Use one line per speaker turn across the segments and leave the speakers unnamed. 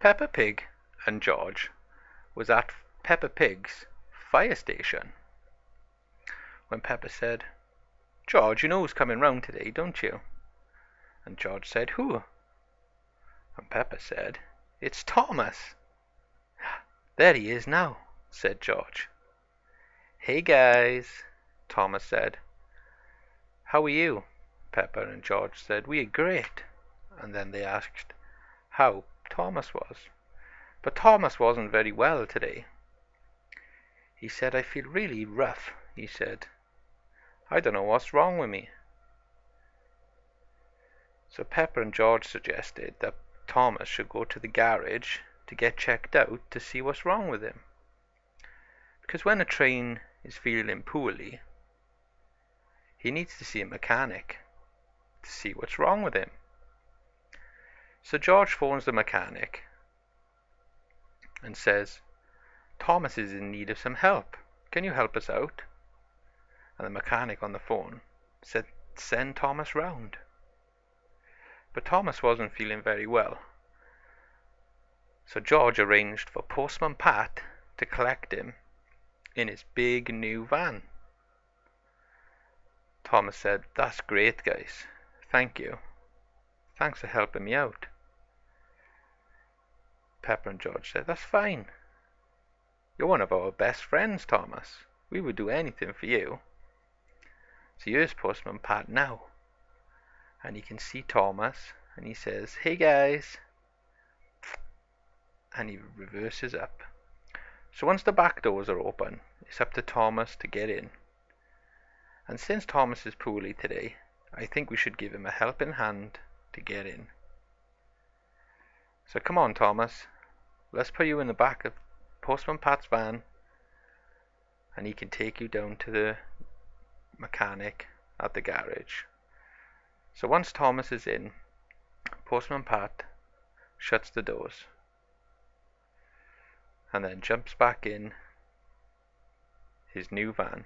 Peppa Pig and George was at Peppa Pig's fire station when Peppa said, "George, you know who's coming round today, don't you?" And George said, "Who?" And Peppa said, "It's Thomas." "There he is now," said George. "Hey guys," Thomas said. "How are you?" Peppa and George said, "We are great." And then they asked how Thomas was. But Thomas wasn't very well today. He said, "I feel really rough," he said. "I don't know what's wrong with me." So Peppa and George suggested that Thomas should go to the garage to get checked out to see what's wrong with him. Because when a train is feeling poorly, he needs to see a mechanic to see what's wrong with him. So George phones the mechanic and says, "Thomas is in need of some help. Can you help us out?" And the mechanic on the phone said, "Send Thomas round." But Thomas wasn't feeling very well. So George arranged for Postman Pat to collect him in his big new van. Thomas said, "That's great, guys. Thank you. Thanks for helping me out." Peppa and George said, "That's fine. You're one of our best friends, Thomas. We would do anything for you." So here's Postman Pat now. And he can see Thomas. And he says, "Hey guys." And he reverses up. So once the back doors are open, it's up to Thomas to get in. And since Thomas is poorly today, I think we should give him a helping hand to get in. So come on, Thomas. Let's put you in the back of Postman Pat's van, and he can take you down to the mechanic at the garage. So once Thomas is in, Postman Pat shuts the doors and then jumps back in his new van.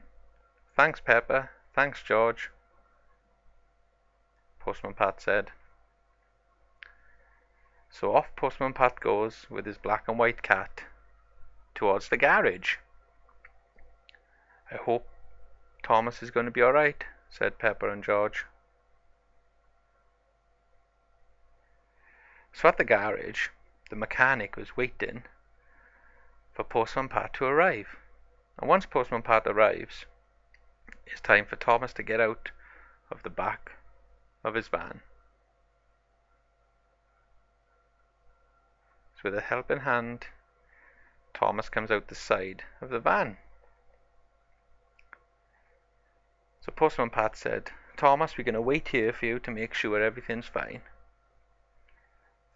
"Thanks, Peppa. Thanks, George," Postman Pat said. So off Postman Pat goes with his black and white cat towards the garage. "I hope Thomas is going to be alright," said Peppa and George. So at the garage, the mechanic was waiting for Postman Pat to arrive. And once Postman Pat arrives, it's time for Thomas to get out of the back of his van. So with a helping hand, Thomas comes out the side of the van. So Postman Pat said, "Thomas, we're going to wait here for you to make sure everything's fine."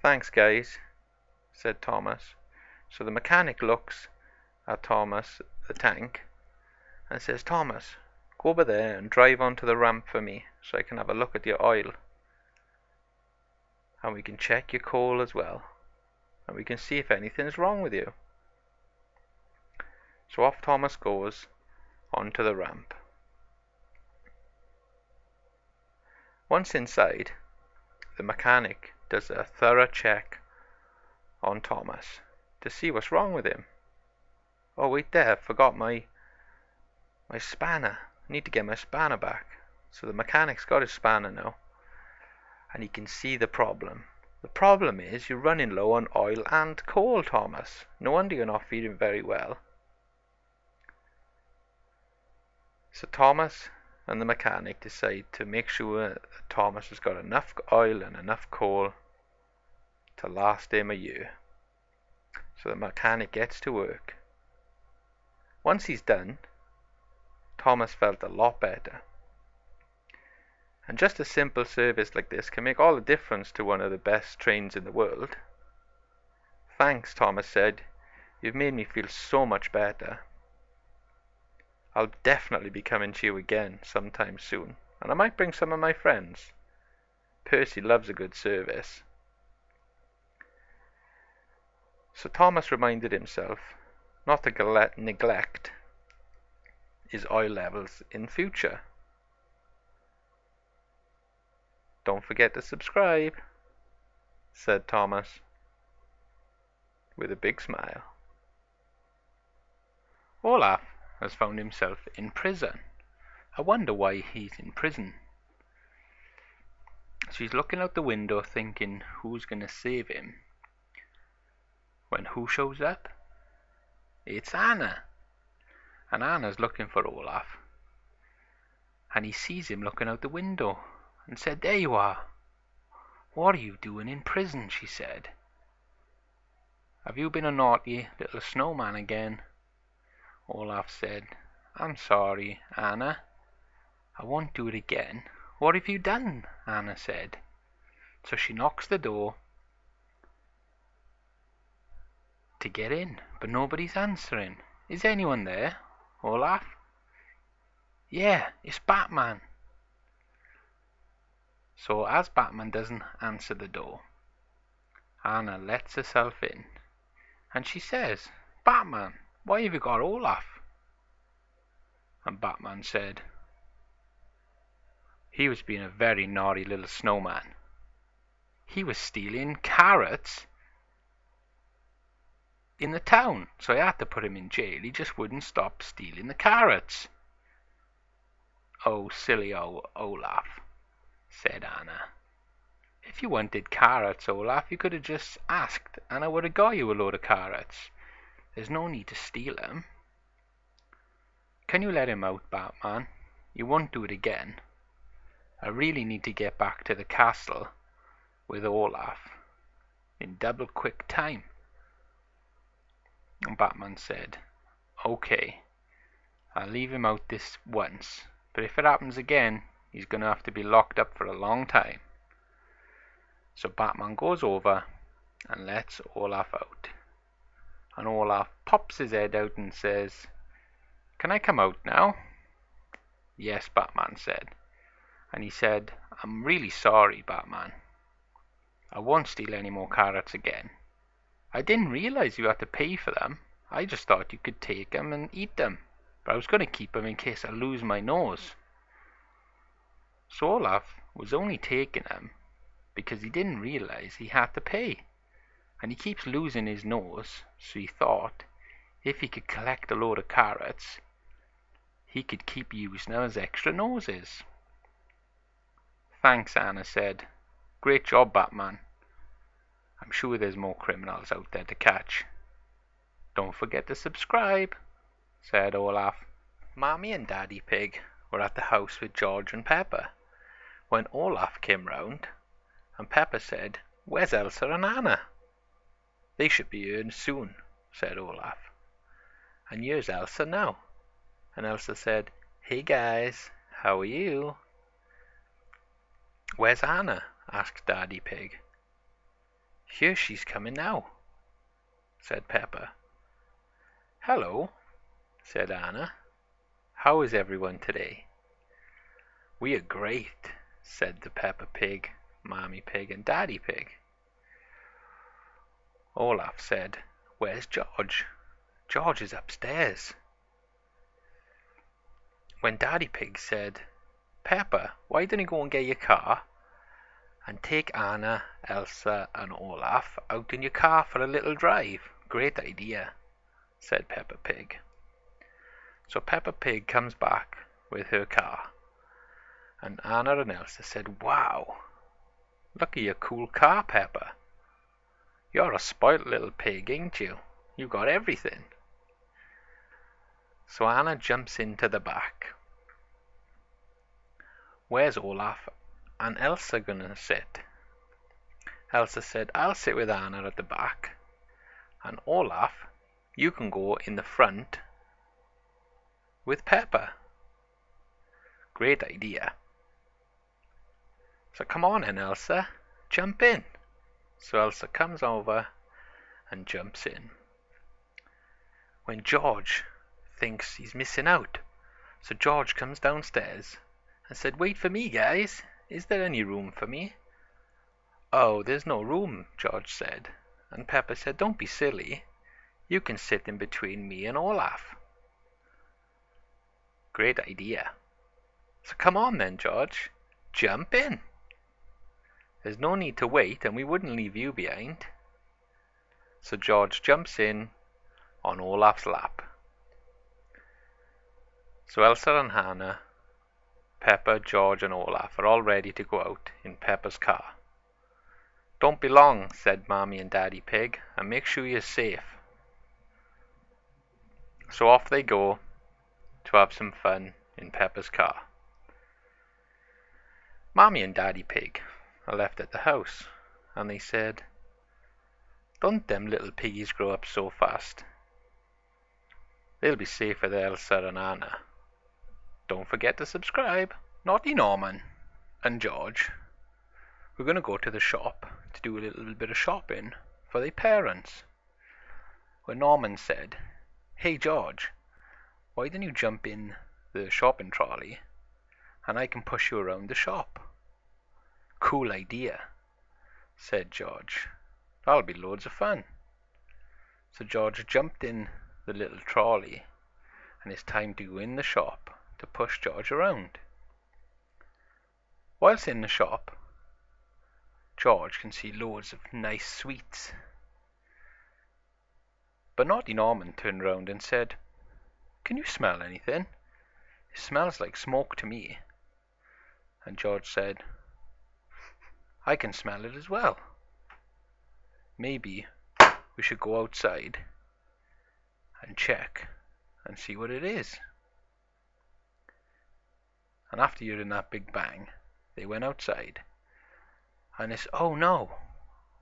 "Thanks, guys," said Thomas. So the mechanic looks at Thomas, the tank, and says, "Thomas, go over there and drive onto the ramp for me so I can have a look at your oil. And we can check your coal as well. And we can see if anything's wrong with you." So off Thomas goes onto the ramp. Once inside, the mechanic does a thorough check on Thomas to see what's wrong with him. "Oh, wait there, I forgot my spanner. I need to get my spanner back." So the mechanic's got his spanner now, and he can see the problem. "The problem is you're running low on oil and coal, Thomas. No wonder you're not feeling very well." So Thomas and the mechanic decide to make sure that Thomas has got enough oil and enough coal to last him a year. So the mechanic gets to work. Once he's done, Thomas felt a lot better. And just a simple service like this can make all the difference to one of the best trains in the world. "Thanks," Thomas said. "You've made me feel so much better. I'll definitely be coming to you again sometime soon, and I might bring some of my friends. Percy loves a good service." So Thomas reminded himself not to neglect his oil levels in future. "Don't forget to subscribe," said Thomas. with a big smile. Olaf has found himself in prison. I wonder why he's in prison. She's looking out the window thinking who's going to save him. When who shows up? It's Anna. And Anna's looking for Olaf. And he sees him looking out the window and said, "There you are. What are you doing in prison?" she said. "Have you been a naughty little snowman again?" Olaf said, "I'm sorry, Anna. I won't do it again." "What have you done?" Anna said. So she knocks the door to get in, but nobody's answering. "Is anyone there, Olaf?" "Yeah, it's Batman." So as Batman doesn't answer the door, Anna lets herself in, and she says, "Batman, why have you got Olaf?" And Batman said, "He was being a very naughty little snowman. He was stealing carrots in the town, so I had to put him in jail. He just wouldn't stop stealing the carrots." "Oh, silly old Olaf," said Anna. "If you wanted carrots, Olaf, you could have just asked and I would have got you a load of carrots. There's no need to steal them. Can you let him out, Batman? You won't do it again. I really need to get back to the castle with Olaf in double quick time." And Batman said, "Okay, I'll leave him out this once, but if it happens again, he's going to have to be locked up for a long time." So Batman goes over and lets Olaf out. And Olaf pops his head out and says, "Can I come out now?" "Yes," Batman said. And he said, "I'm really sorry, Batman. I won't steal any more carrots again. I didn't realize you had to pay for them. I just thought you could take them and eat them. But I was going to keep them in case I lose my nose." So Olaf was only taking them because he didn't realize he had to pay. And he keeps losing his nose, so he thought if he could collect a load of carrots, he could keep using them as extra noses. "Thanks," Anna said. "Great job, Batman. I'm sure there's more criminals out there to catch." "Don't forget to subscribe," said Olaf. Mommy and Daddy Pig were at the house with George and Peppa when Olaf came round, and Peppa said, "Where's Elsa and Anna?" "They should be here soon," said Olaf. "And here's Elsa now." And Elsa said, "Hey guys, how are you?" "Where's Anna?" asked Daddy Pig. "Here she's coming now," said Peppa. "Hello," said Anna. "How is everyone today?" "We are great," said the Peppa Pig, Mommy Pig, and Daddy Pig. Olaf said, "Where's George?" "George is upstairs." When Daddy Pig said, "Peppa, why don't you go and get your car and take Anna, Elsa and Olaf out in your car for a little drive?" "Great idea," said Peppa Pig. So Peppa Pig comes back with her car, and Anna and Elsa said, "Wow, look at your cool car, Peppa. You're a spoilt little pig, ain't you? You got everything." So Anna jumps into the back. "Where's Olaf and Elsa gonna sit?" Elsa said, "I'll sit with Anna at the back, and Olaf, you can go in the front with Peppa." "Great idea. So come on then, Elsa, jump in." So Elsa comes over and jumps in. When George thinks he's missing out, so George comes downstairs and said, "Wait for me, guys. Is there any room for me?" "Oh, there's no room," George said. And Peppa said, "Don't be silly. You can sit in between me and Olaf." "Great idea. So come on then, George. Jump in. There's no need to wait, and we wouldn't leave you behind." So George jumps in on Olaf's lap. So Elsa and Hannah, Peppa, George and Olaf are all ready to go out in Peppa's car. "Don't be long," said Mommy and Daddy Pig, "and make sure you're safe." So off they go to have some fun in Peppa's car. Mommy and Daddy Pig are left at the house, and they said, "Don't them little piggies grow up so fast? They'll be safe with Elsa and Anna. Don't forget to subscribe." Naughty Norman and George were going to go to the shop to do a little bit of shopping for their parents. When Norman said, "Hey George, why don't you jump in the shopping trolley and I can push you around the shop?" "Cool idea," said George. "That'll be loads of fun." So George jumped in the little trolley, and it's time to go in the shop to push George around. Whilst in the shop, George can see loads of nice sweets. But Naughty Norman turned round and said, "Can you smell anything? It smells like smoke to me." And George said, "I can smell it as well. Maybe we should go outside and check and see what it is." And after hearing that big bang, they went outside, and it's, "Oh no,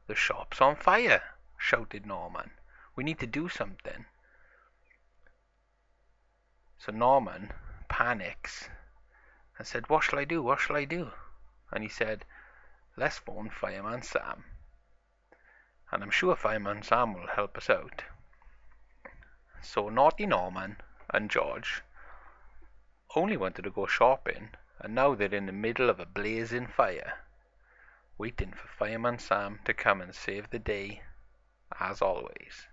the shop's on fire," shouted Norman. "We need to do something." So Norman panics and said, "What shall I do? What shall I do?" And he said, "Let's phone Fireman Sam. And I'm sure Fireman Sam will help us out." So Naughty Norman and George only wanted to go shopping, and now they're in the middle of a blazing fire, waiting for Fireman Sam to come and save the day, as always.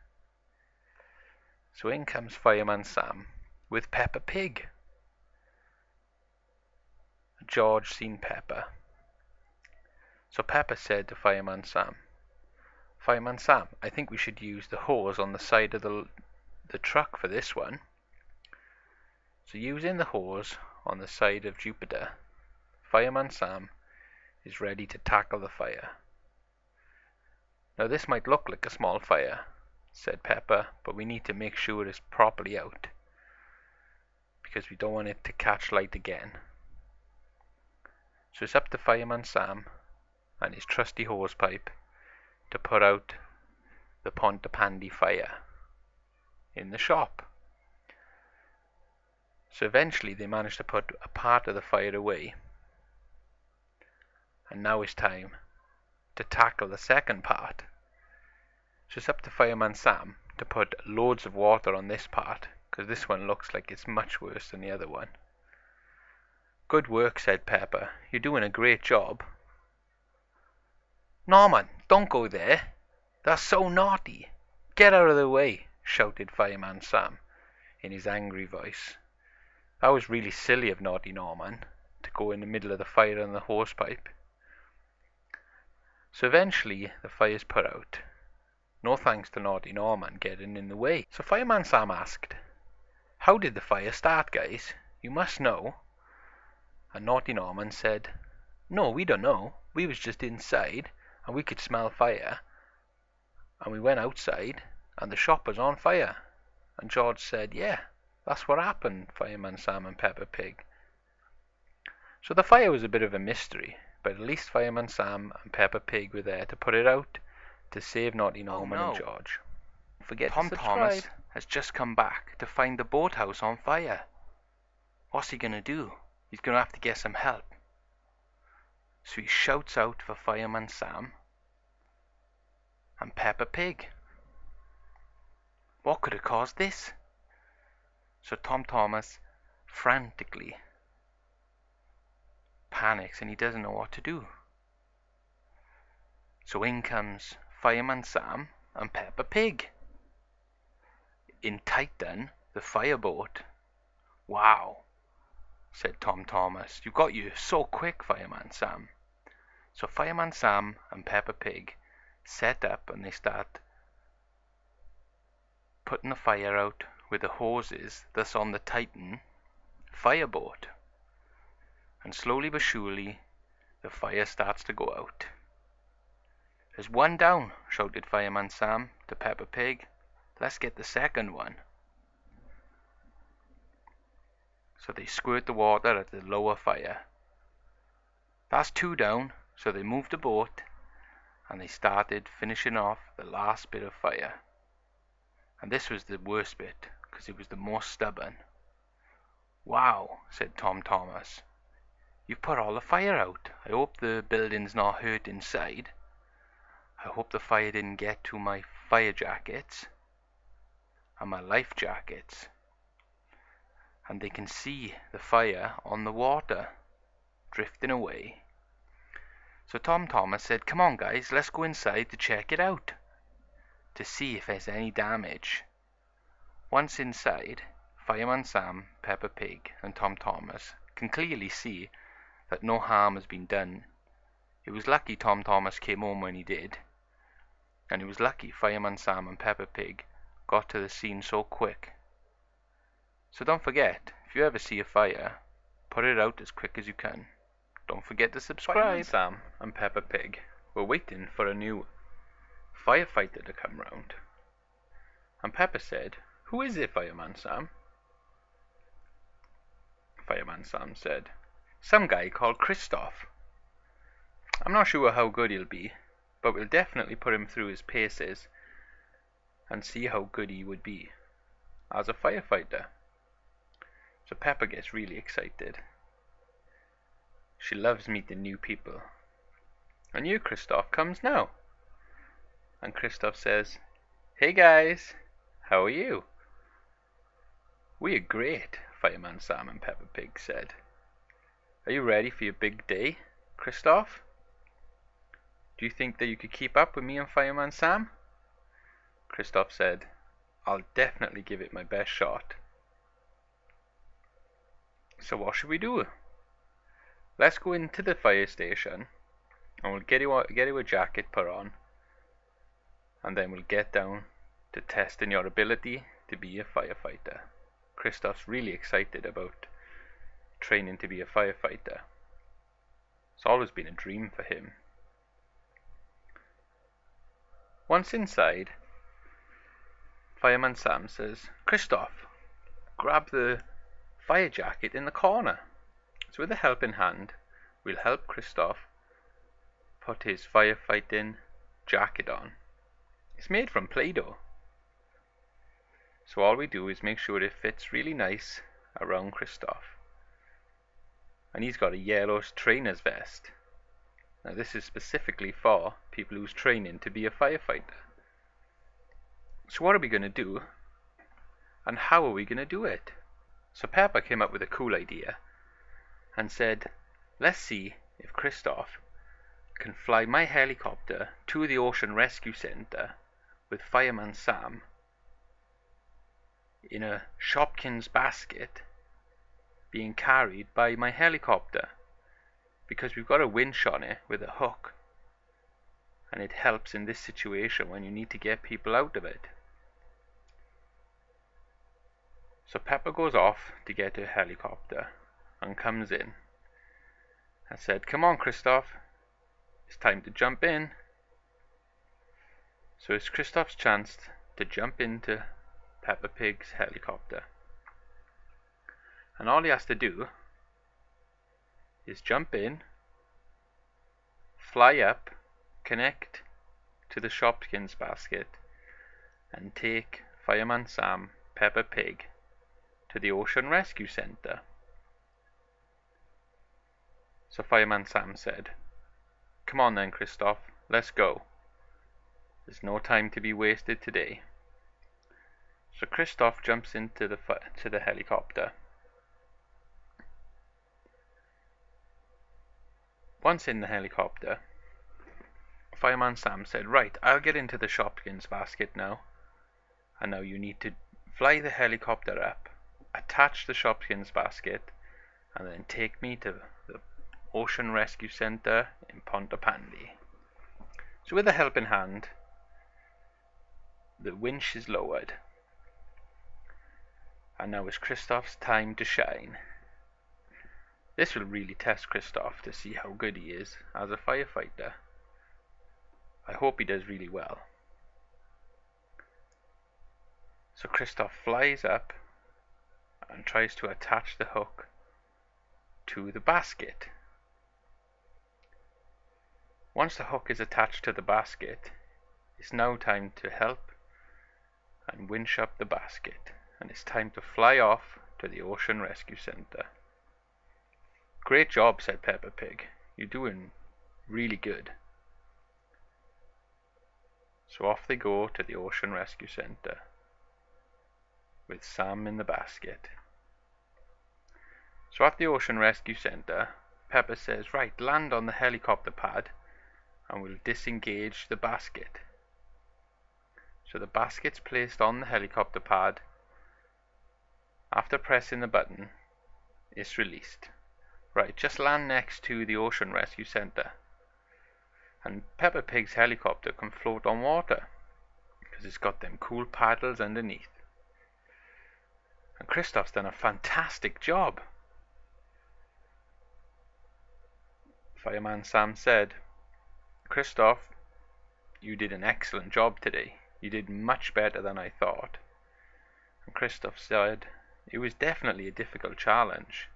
So in comes Fireman Sam with Peppa Pig. George seen Peppa. So Peppa said to Fireman Sam, "Fireman Sam, I think we should use the hose on the side of the truck for this one." So using the hose on the side of Jupiter, Fireman Sam is ready to tackle the fire. "Now this might look like a small fire," said Peppa, "but we need to make sure it's properly out, because we don't want it to catch light again." So it's up to Fireman Sam and his trusty hosepipe to put out the pontypandy fire in the shop. So eventually they managed to put a part of the fire away, and now it's time to tackle the second part. So it's up to Fireman Sam to put loads of water on this part, because this one looks like it's much worse than the other one. "Good work," said Peppa. "You're doing a great job." "Norman, don't go there. That's so naughty. Get out of the way," shouted Fireman Sam in his angry voice. That was really silly of Naughty Norman to go in the middle of the fire on the hosepipe. So eventually the fire's put out. No thanks to Naughty Norman getting in the way. So Fireman Sam asked, "How did the fire start, guys? You must know." And Naughty Norman said, "No, we don't know. We was just inside and we could smell fire. And we went outside and the shop was on fire." And George said, "Yeah, that's what happened, Fireman Sam and Peppa Pig." So the fire was a bit of a mystery, but at least Fireman Sam and Peppa Pig were there to put it out to save Naughty Norman and George. Don't forget to subscribe. Thomas has just come back to find the boathouse on fire. What's he gonna do? He's gonna have to get some help. So he shouts out for Fireman Sam and Peppa Pig. What could have caused this? So Thomas frantically panics and he doesn't know what to do. So in comes Fireman Sam and Peppa Pig in Titan, the fireboat. "Wow," said Thomas. "You got you so quick, Fireman Sam." So Fireman Sam and Peppa Pig set up and they start putting the fire out with the hoses that's on the Titan fireboat. And slowly but surely, the fire starts to go out. "There's one down," shouted Fireman Sam to Peppa Pig. "Let's get the second one." So they squirt the water at the lower fire. "That's two down," so they moved the boat and they started finishing off the last bit of fire. And this was the worst bit, because it was the most stubborn. "Wow," said Thomas. "You've put all the fire out. I hope the building's not hurt inside. I hope the fire didn't get to my fire jackets and my life jackets." And they can see the fire on the water, drifting away. So Thomas said, "Come on guys, let's go inside to check it out, to see if there's any damage." Once inside, Fireman Sam, Peppa Pig and Thomas can clearly see that no harm has been done. It was lucky Thomas came home when he did, and it was lucky Fireman Sam and Peppa Pig got to the scene so quick. So don't forget, if you ever see a fire, put it out as quick as you can. Don't forget to subscribe. Fireman Sam and Peppa Pig were waiting for a new firefighter to come round. And Peppa said, "Who is it, Fireman Sam?" Fireman Sam said, "Some guy called Christoph. I'm not sure how good he'll be, but we'll definitely put him through his paces and see how good he would be as a firefighter." So Peppa gets really excited. She loves meeting new people. And you, Christoph, comes now. And Christoph says, "Hey guys, how are you?" "We are great," Fireman Sam and Peppa Pig said. "Are you ready for your big day, Christoph? Do you think that you could keep up with me and Fireman Sam?" Christoph said, "I'll definitely give it my best shot." "So what should we do? Let's go into the fire station and we'll get you a jacket put on, and then we'll get down to testing your ability to be a firefighter." Christoph's really excited about training to be a firefighter. It's always been a dream for him. Once inside, Fireman Sam says, "Christoph, grab the fire jacket in the corner." So with a helping hand, we'll help Christoph put his firefighting jacket on. It's made from Play-Doh. So all we do is make sure it fits really nice around Christoph. And he's got a yellow trainer's vest. Now this is specifically for people who's training to be a firefighter. So what are we going to do? And how are we going to do it? So Peppa came up with a cool idea and said, "Let's see if Christoph can fly my helicopter to the Ocean Rescue Center with Fireman Sam in a Shopkins basket being carried by my helicopter, because we've got a winch on it with a hook, and it helps in this situation when you need to get people out of it." So Peppa goes off to get her helicopter and comes in and said, "Come on, Christoph, it's time to jump in." So it's Christoph's chance to jump into Peppa Pig's helicopter. And all he has to do is jump in, fly up, connect to the Shopkins basket, and take Fireman Sam, Peppa Pig, to the Ocean Rescue Center. So Fireman Sam said, "Come on then, Christoph, let's go. There's no time to be wasted today." So Christoph jumps into the helicopter. Once in the helicopter, Fireman Sam said, "Right, I'll get into the Shopkins basket now. And now you need to fly the helicopter up, attach the Shopkins basket, and then take me to the Ocean Rescue Center in Pontypandy." So with a helping hand, the winch is lowered And now it's Christoph's time to shine. This will really test Christoph to see how good he is as a firefighter. I hope he does really well. So Christoph flies up and tries to attach the hook to the basket. Once the hook is attached to the basket, it's now time to help and winch up the basket, and it's time to fly off to the Ocean Rescue Center. Great job, said Peppa Pig. You're doing really good. So off they go to the Ocean Rescue Center with Sam in the basket. So at the Ocean Rescue Center, Peppa says, right, land on the helicopter pad and we'll disengage the basket. So the basket's placed on the helicopter pad. After pressing the button, it's released. Right, just land next to the Ocean Rescue Center. And Peppa Pig's helicopter can float on water because it's got them cool paddles underneath. And Christoph's done a fantastic job. Fireman Sam said, Christoph, you did an excellent job today. You did much better than I thought. And Christoph said, it was definitely a difficult challenge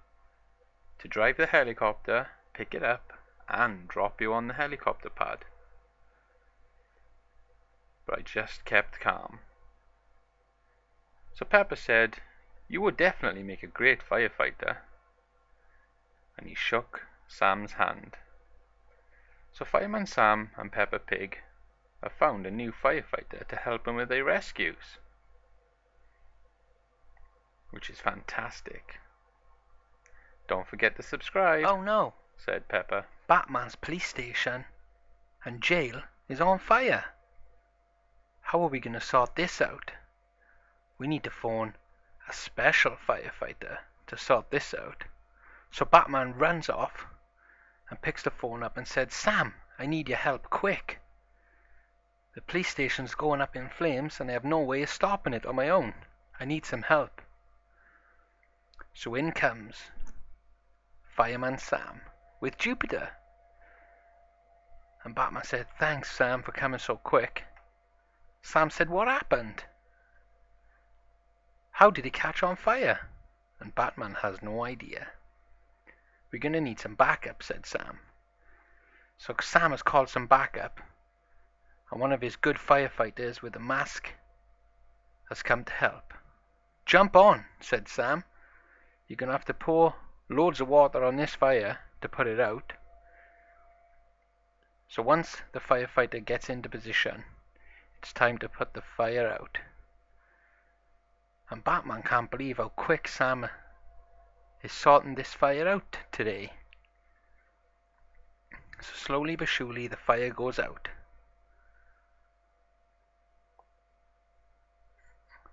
to drive the helicopter, pick it up, and drop you on the helicopter pad. But I just kept calm. So Peppa said, you would definitely make a great firefighter. And he shook Sam's hand. So Fireman Sam and Peppa Pig have found a new firefighter to help them with their rescues, which is fantastic. Don't forget to subscribe.
Oh no,
said Peppa.
Batman's police station and jail is on fire. How are we going to sort this out? We need to phone a special firefighter to sort this out. So Batman runs off and picks the phone up and said, Sam, I need your help quick. The police station's going up in flames and I have no way of stopping it on my own. I need some help. So in comes Fireman Sam with Jupiter. And Batman said, thanks Sam for coming so quick. Sam said, what happened? How did it catch on fire? And Batman has no idea. We're going to need some backup, said Sam. So Sam has called some backup, and one of his good firefighters with a mask has come to help. Jump on, said Sam. You're going to have to pour loads of water on this fire to put it out. So once the firefighter gets into position, it's time to put the fire out. And Batman can't believe how quick Sam is sorting this fire out today. So slowly but surely the fire goes out.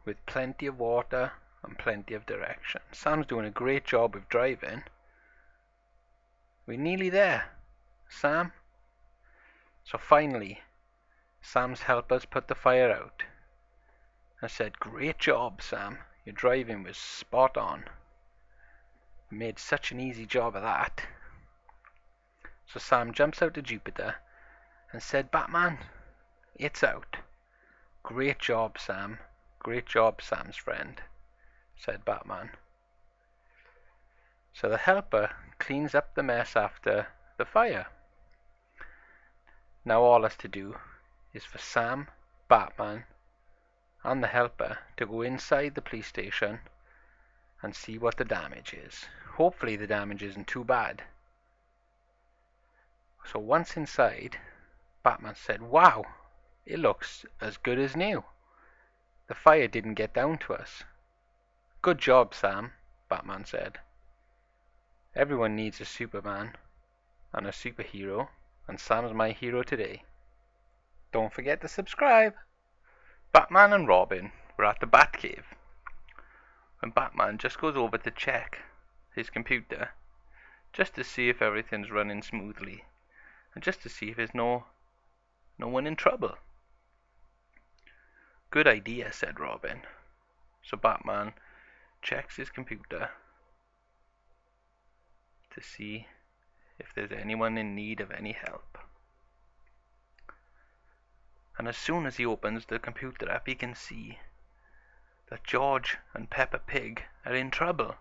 With plenty of water and plenty of direction. Sam's doing a great job of driving. We're nearly there, Sam. So finally, Sam's helpers put the fire out. I said, great job, Sam. Your driving was spot on. You made such an easy job of that. So Sam jumps out to Jupiter and said, Batman, it's out. Great job, Sam. Great job, Sam's friend, said Batman. So the helper cleans up the mess after the fire. Now all has to do is for Sam, Batman, and the helper to go inside the police station and see what the damage is. Hopefully the damage isn't too bad. So once inside, Batman said, wow, it looks as good as new. The fire didn't get down to us. Good job, Sam, Batman said. Everyone needs a Superman and a superhero, and Sam's my hero today. Don't forget to subscribe. Batman and Robin were at the Batcave when Batman just goes over to check his computer just to see if everything's running smoothly and just to see if there's no one in trouble. Good idea, said Robin. So Batman
checks his computer to see if there's anyone in need of any help. And as soon as he opens the computer up, he can see that George and Peppa Pig are in trouble.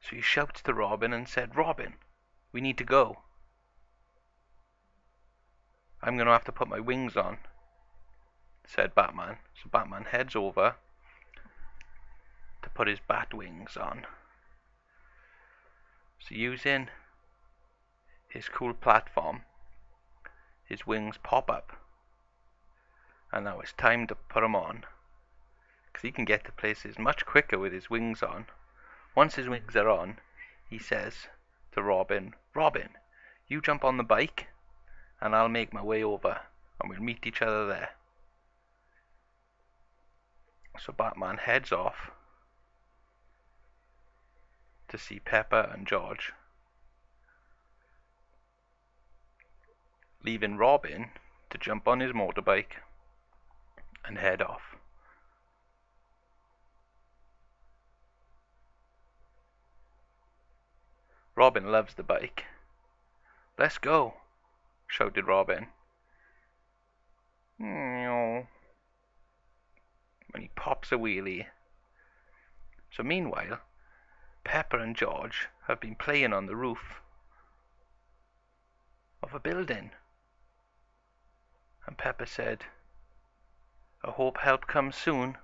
So he shouts to Robin and said, "Robin, we need to go. I'm going to have to put my wings on," said Batman. So Batman heads over to put his bat wings on. So using his cool platform, his wings pop up. And now it's time to put them on, because he can get to places much quicker with his wings on. Once his wings are on, he says to Robin, "Robin, you jump on the bike and I'll make my way over and we'll meet each other there." So Batman heads off to see Peppa and George, leaving Robin to jump on his motorbike and head off. Robin loves the bike. "Let's go," shouted Robin. And he pops a wheelie. So meanwhile, Peppa and George have been playing on the roof of a building. And Peppa said, "I hope help comes soon,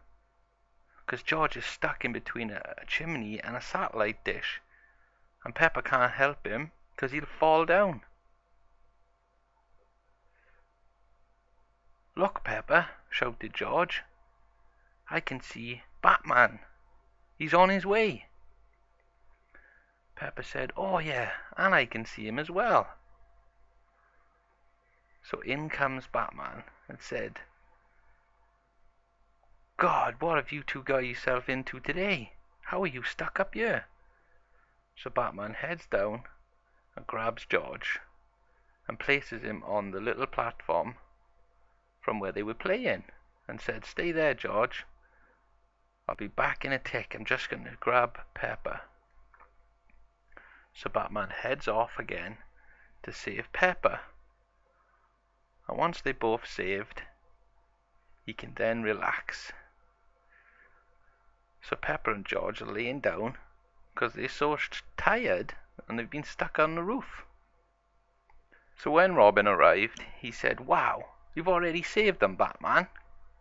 because George is stuck in between a chimney and a satellite dish, and Peppa can't help him because he'll fall down." "Look, Peppa," shouted George, "I can see Batman. He's on his way." Peppa said, "Oh yeah, and I can see him as well." So in comes Batman and said, "God, what have you two got yourself into today? How are you stuck up here?" So Batman heads down and grabs George and places him on the little platform from where they were playing and said, "Stay there, George. I'll be back in a tick. I'm just going to grab Peppa." So Batman heads off again to save Peppa. And once they're both saved, he can then relax. So Peppa and George are laying down because they're so tired and they've been stuck on the roof. So when Robin arrived, he said, "Wow, you've already saved them, Batman.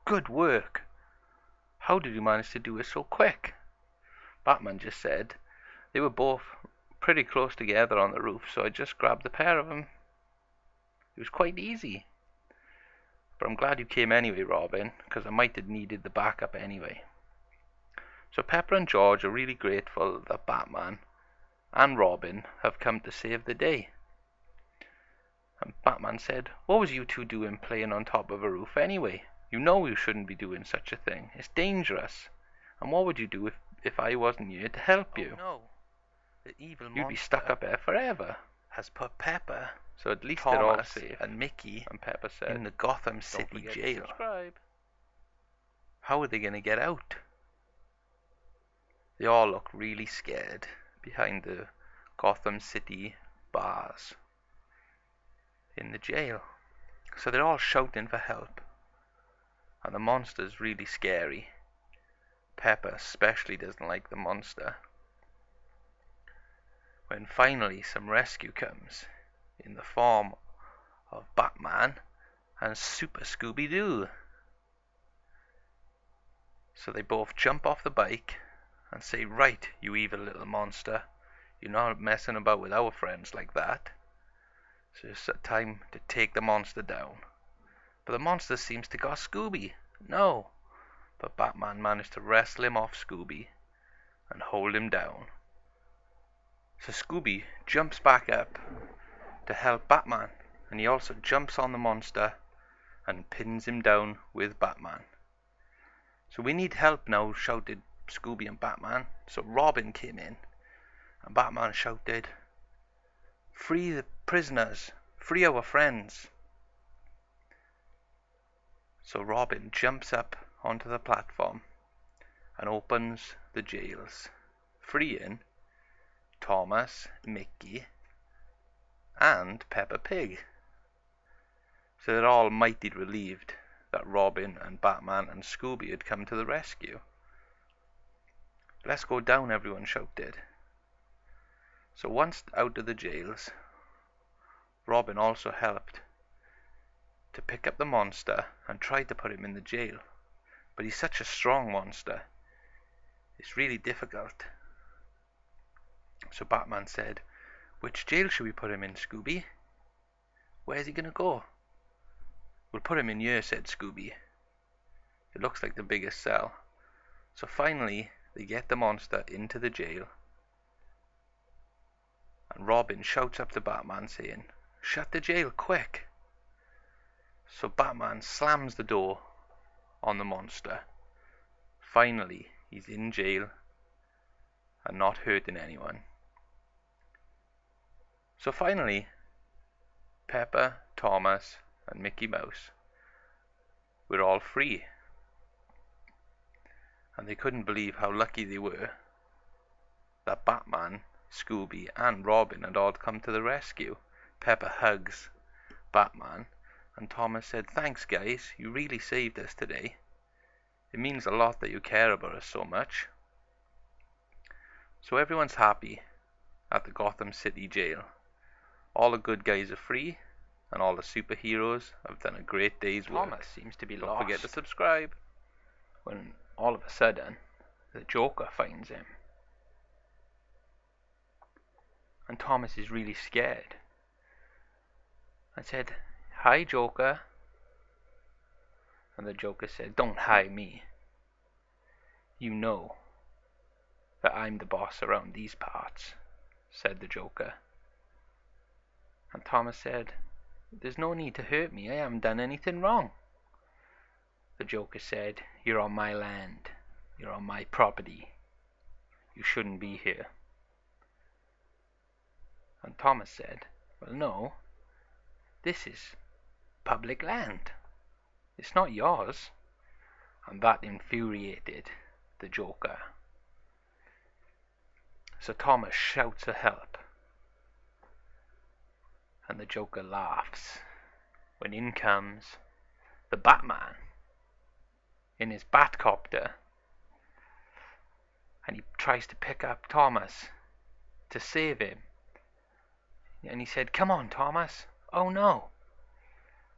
Good work. How did you manage to do it so quick?" Batman just said, "They were both pretty close together on the roof, so I just grabbed the pair of them. It was quite easy. But I'm glad you came anyway, Robin, because I might have needed the backup anyway." So Peppa and George are really grateful that Batman and Robin have come to save the day. And Batman said, "What was you two doing playing on top of a roof anyway? You know you shouldn't be doing such a thing. It's dangerous. And what would you do if I wasn't here to help you?
No, the evil
You'd be stuck up there forever."
has put Peppa,
So at least they're all
Thomas,
safe.
and Mickey
And Peppa said,
in the Gotham
"Don't
City
forget to
jail.
subscribe."
How are they going to get out?
They all look really scared behind the Gotham City bars in the jail. So they're all shouting for help. And the monster's really scary. Peppa especially doesn't like the monster. When finally some rescue comes in the form of Batman and Super Scooby-Doo. So they both jump off the bike and say, "Right, you evil little monster. You're not messing about with our friends like that. So it's time to take the monster down." But the monster seems to got Scooby. No. But Batman managed to wrestle him off Scooby and hold him down. So Scooby jumps back up to help Batman. And he also jumps on the monster and pins him down with Batman. "So we need help now," shouted Scooby and Batman. So Robin came in, and Batman shouted, "Free the prisoners, free our friends." So Robin jumps up onto the platform and opens the jails, freeing Thomas, Mickey, and Peppa Pig. So they're all mighty relieved that Robin and Batman and Scooby had come to the rescue. "Let's go down," everyone shouted. So once out of the jails, Robin also helped to pick up the monster and tried to put him in the jail. But he's such a strong monster, it's really difficult. So Batman said, "Which jail should we put him in, Scooby? Where's he gonna go?" "We'll put him in here," said Scooby. "It looks like the biggest cell." So finally they get the monster into the jail, and Robin shouts up to Batman saying, "Shut the jail, quick!" So Batman slams the door on the monster. Finally he's in jail and not hurting anyone. So finally Peppa, Thomas and Mickey Mouse were all free, and they couldn't believe how lucky they were that Batman, Scooby and Robin had all come to the rescue. Peppa hugs Batman, and Thomas said, "Thanks guys, you really saved us today. It means a lot that you care about us so much." So everyone's happy at the Gotham City jail. All the good guys are free, and all the superheroes have done a great day's work.
Thomas seems to be
Don't
lost.
forget to subscribe.
When all of a sudden, the Joker finds him. And Thomas is really scared. I said, "Hi, Joker." And the Joker said, "Don't hi me. You know that I'm the boss around these parts," said the Joker. And Thomas said, "There's no need to hurt me. I haven't done anything wrong." The Joker said, "You're on my land. You're on my property. You shouldn't be here." And Thomas said, "Well, no. This is public land. It's not yours." And that infuriated the Joker. So Thomas shouts for help. And the Joker laughs when in comes the Batman in his Batcopter. And he tries to pick up Thomas to save him. And he said, "Come on, Thomas." "Oh no,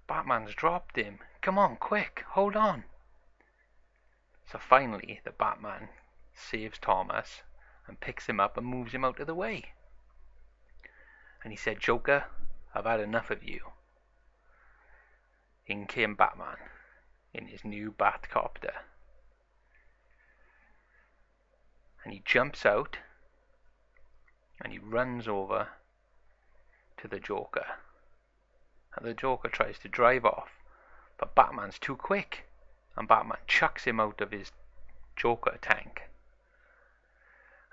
Batman's dropped him. Come on, quick, hold on." So finally the Batman saves Thomas and picks him up and moves him out of the way. And he said, "Joker, I've had enough of you." In came Batman in his new Batcopter. And he jumps out and he runs over to the Joker. And the Joker tries to drive off, but Batman's too quick, and Batman chucks him out of his Joker tank.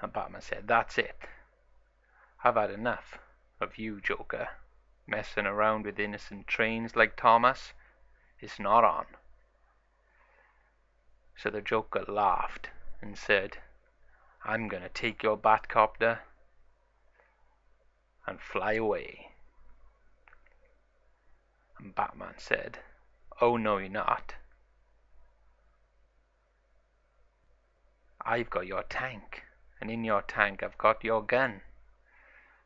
And Batman said, "That's it. I've had enough of you, Joker. Messing around with innocent trains like Thomas. It's not on." So the Joker laughed and said, "I'm gonna take your Batcopter and fly away." And Batman said, "Oh no, you're not. I've got your tank, and in your tank I've got your gun."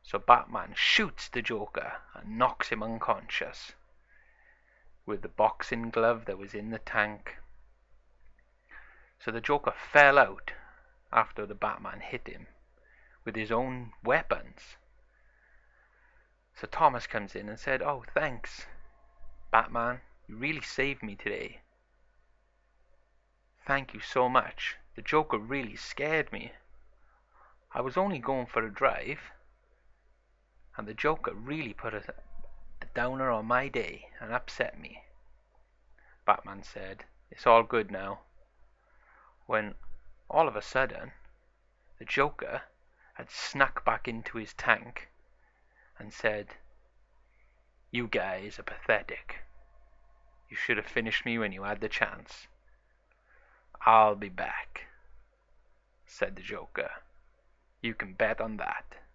So Batman shoots the Joker and knocks him unconscious with the boxing glove that was in the tank. So the Joker fell out after the Batman hit him with his own weapons. So Thomas comes in and said, "Oh, thanks, Batman. You really saved me today. Thank you so much. The Joker really scared me. I was only going for a drive, and the Joker really put a downer on my day and upset me." Batman said, "It's all good now." When all of a sudden the Joker had snuck back into his tank and said, "You guys are pathetic. You should have finished me when you had the chance. I'll be back."
said the Joker. "You can bet on that."